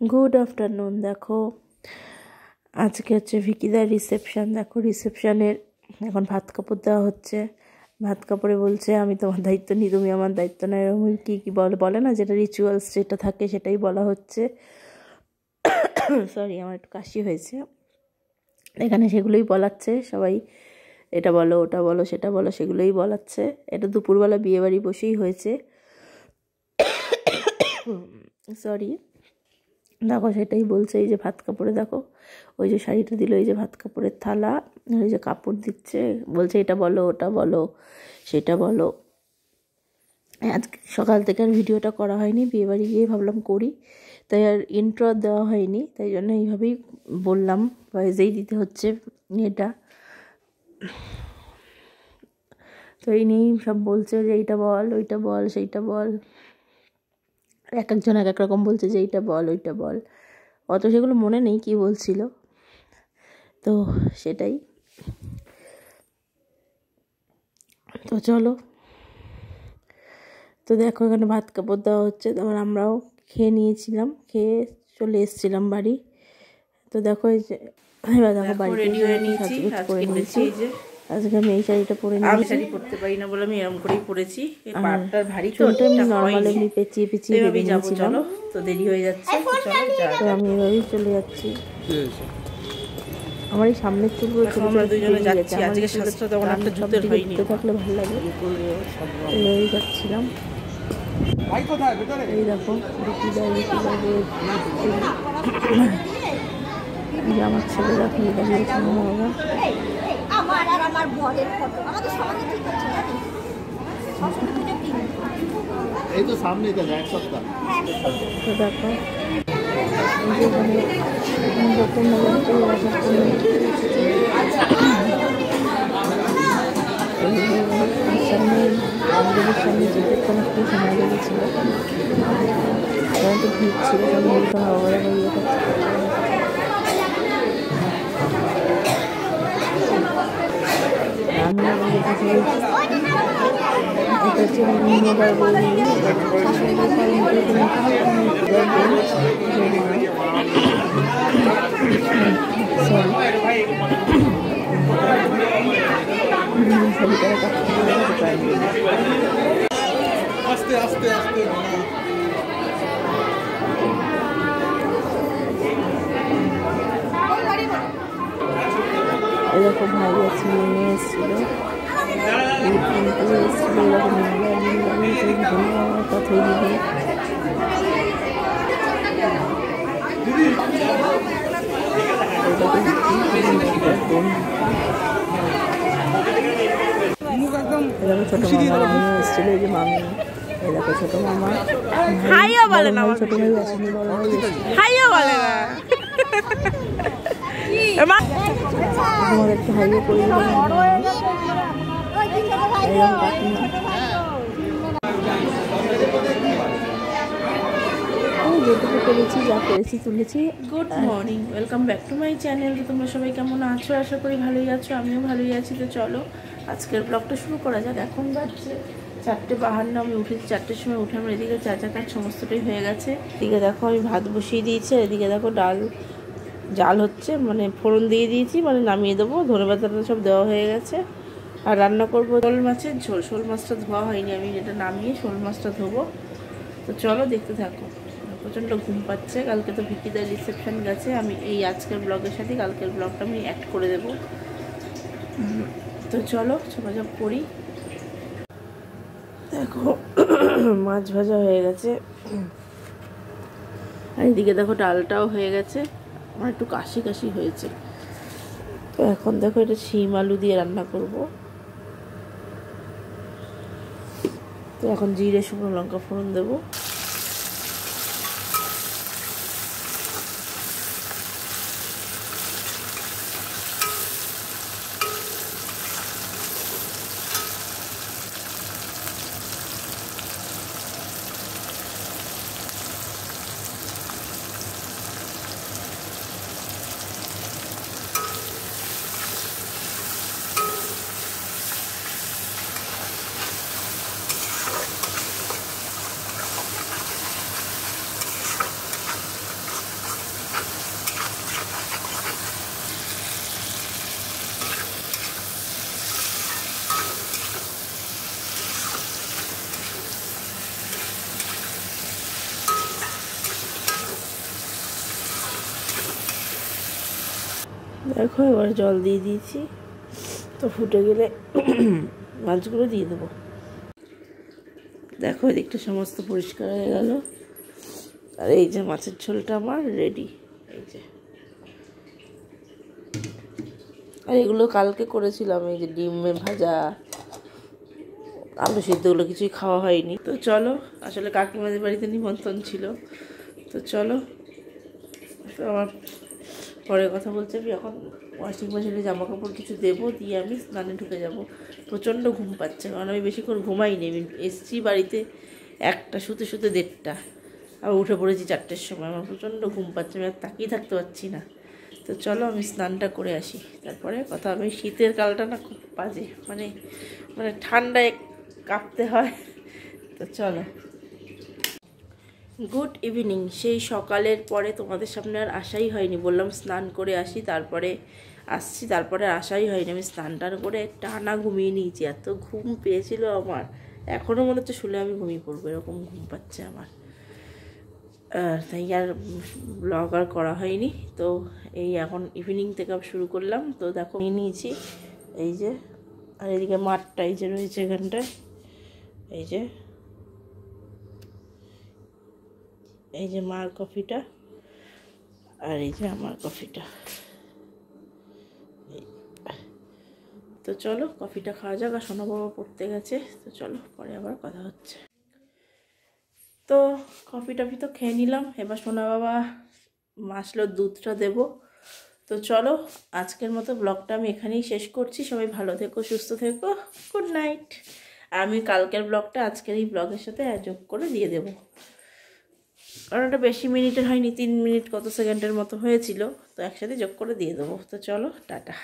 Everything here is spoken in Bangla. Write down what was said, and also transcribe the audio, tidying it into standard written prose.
Good afternoon. দেখো আজকে হচ্ছে ভিকিদার রিসেপশান। দেখো রিসেপশানের এখন ভাত কাপড় দেওয়া হচ্ছে। ভাত কাপড়ে বলছে আমি তোমার দায়িত্ব নিই, তুমি আমার দায়িত্ব না, এরকম কী কী বলে না, যেটা রিচুয়ালস যেটা থাকে সেটাই বলা হচ্ছে। সরি, আমার একটু কাশি হয়েছে। এখানে সেগুলোই বলাচ্ছে সবাই, এটা বলো ওটা বলো সেটা বলো, সেগুলোই বলাচ্ছে। এটা দুপুরবেলা বিয়েবাড়ি বসেই হয়েছে। সরি, দেখো সেটাই বলছে। এই যে ভাত কাপড়ে দেখো, ওই যে শাড়িটা দিল, এই যে ভাত কাপড়ের থালা, ওই যে কাপড় দিচ্ছে, বলছে এটা বলো ওটা বলো সেটা বলো। আজকে সকাল থেকে আর ভিডিওটা করা হয়নি, বিয়েবাড়ি গিয়ে ভাবলাম করি, তাই আর ইন্ট্রো দেওয়া হয়নি, তাই জন্য এইভাবেই বললাম, ভয়েসেই দিতে হচ্ছে এটা। তো এই নিয়েই সব বলছে যে এইটা বল ওইটা বল সেইটা বল, এক একজন এক এক রকম বলছে যে এইটা বল ওইটা বল, অত সেগুলো মনে নেই কি বলছিল। তো সেটাই, তো চলো। তো দেখো এখানে ভাত কাপড় দেওয়া হচ্ছে, তারপর আমরাও খেয়ে নিয়েছিলাম, খেয়ে চলে এসেছিলাম বাড়ি। তো দেখো এই যে এবার দেখো বাড়িতে রেডি হয়ে নিয়েছি, করে নিয়েছি। আজকে আমি এই শাড়িটা পরে নিয়েছি, শাড়ি পরতে পারি না বলে আমি এরকম করেই পরেছি। পাটটার ভারী তো, আমি নর্মাল এমনি পেঁচিয়ে পেঁচিয়ে বেঁধে নিয়েছিলাম। তো দেরি হয়ে যাচ্ছে, তো আমি এভাবেই চলে যাচ্ছি। আমার এই সামনের চুলগুলো ছোট ছোট দুজনে যাচ্ছি। আজকে সাথে তখন একটা জুতের হয়নি, থাকলে ভালো লাগে। এই যাচ্ছিলাম, এই দেখো আমার ছেলে দেখো এই তো সামনে তো এক সপ্তাহ। তো দেখো সামনে যেতে কোনো একটু সময় লেগেছিল, কারণ তো ভিড় ছিল, সব ভিড়টা হওয়ার ইয়ে করছে। আমি আমাদের কাছে এটা হচ্ছে মোবাইল আস্তে আস্তে আস্তে এরকম ভাই আছে, নিয়ে এসেছিল এসেছিল এরকম কথাই দিদি। ছোট মামা এসেছিল, এই যে মামি, এই দেখো ছোট মামা, হাইও বলে না, ছোট ভাই আসেনি, বড় ভাই হাইও বলে না, তোমাদেরকে হাইও করে দিলাম। যেটুকু করেছি, যা করেছি তুলেছি। Good morning, welcome back to my channel. তো তোমরা সবাই কেমন আছো? আশা করি ভালোই আছো, আমিও ভালোই আছি। তো চলো আজকের ব্লগটা শুরু করা যাক। এখন বাজছে 4:52, আমি উঠেছি 4টের সময়, উঠে আমার এদিকে চাচা কাজ সমস্তটাই হয়ে গেছে। এদিকে দেখো আমি ভাত বসিয়ে দিয়েছি, এদিকে দেখো ডাল জাল হচ্ছে, মানে ফোড়ন দিয়ে দিয়েছি, মানে নামিয়ে দেবো, ধনেপাতাটা সব দেওয়া হয়ে গেছে। আর রান্না করবো শোল মাছের ঝোল। শোল মাছটা ধোয়া হয়নি, আমি এটা নামিয়ে শোল মাছটা ধোবো। তো চলো দেখতে থাকো। প্রচণ্ড ঘুম পাচ্ছে, কালকে তো ভিকিদার রিসেপশন গেছে। আমি এই আজকের ব্লগের সাথে কালকের ব্লগটা আমি অ্যাড করে দেবো। তো চলো ছোপাছপ করি। দেখো মাছ ভাজা হয়ে গেছে, আর এদিকে দেখো ডালটাও হয়ে গেছে। আমার একটু কাশি কাশি হয়েছে। তো এখন দেখো এটা শিম আলু দিয়ে রান্না করব। তো এখন জিরে শুকনো লঙ্কা ফোড়ন দেবো। দেখো এবার জল দিয়ে দিয়েছি, তো ফুটে গেলে মাছগুলো দিয়ে দেবো। দেখো এদিকটা সমস্ত পরিষ্কার হয়ে গেল। আর এই যে মাছের ঝোলটা আমার রেডি। এই যে, আর এগুলো কালকে করেছিলাম। এই যে ডিমের ভাজা, আলু সিদ্ধগুলো কিছুই খাওয়া হয়নি। তো চলো, আসলে কাকিমাদের বাড়িতে নিমন্ত্রণ ছিল। তো চলো, তো আমার পরে কথা বলছি। আমি এখন ওয়াশিং মেশিনে জামা কাপড় কিছু দেবো, দিয়ে আমি স্নানে ঢুকে যাব। প্রচণ্ড ঘুম পাচ্ছে, কারণ আমি বেশিক্ষণ ঘুমাইনি। আমি এসছি বাড়িতে 1টা, শুতে শুতে 1:30, আবার উঠে পড়েছি 4টের সময়। আমার প্রচণ্ড ঘুম পাচ্ছে, আমি আর তাকিয়ে থাকতে পারছি না। তো চলো আমি স্নানটা করে আসি, তারপরে কথা হবে। শীতের কালটা না খুব বাজে, মানে মানে ঠান্ডায় কাঁপতে হয়। তো চলো, গুড ইভিনিং। সেই সকালের পরে তোমাদের সামনে আর আসাই হয়নি। বললাম স্নান করে আসি, তারপরে আসছি, তারপরে আসাই হয়নি। আমি স্নান টান করে টানা ঘুমিয়ে নিয়েছি, এত ঘুম পেয়েছিল আমার। এখনও মনে হচ্ছে শুলে আমি ঘুমিয়ে পড়বো, এরকম ঘুম পাচ্ছে আমার। তাই আর ব্লগ আর করা হয়নি। তো এই এখন ইভিনিং থেকে শুরু করলাম। তো দেখো নিয়েছি, এই যে, আর এদিকে মাঠটা এই যে রয়েছে এখানটায়, এই যে, এই যে মার কফিটা, আর এই যে আমার কফিটা। তো চলো কফিটা খাওয়া যাক। আর সোনা বাবা পড়তে গেছে, তো চলো পরে আবার কথা হচ্ছে। তো কফি টফি তো খেয়ে নিলাম, এবার সোনা বাবা আসলো, দুধটা দেবো। তো চলো আজকের মতো ব্লগটা আমি এখানেই শেষ করছি। সবাই ভালো থেকো, সুস্থ থেকো, গুড নাইট। আর আমি কালকের ব্লগটা আজকের এই ব্লগের সাথে যোগ করে দিয়ে দেবো, কারণ ওটা বেশি মিনিটের হয়নি, 3 মিনিট কত সেকেন্ডের মতো হয়েছিল। তো একসাথে যোগ করে দিয়ে দেবো। তো চলো টাটা।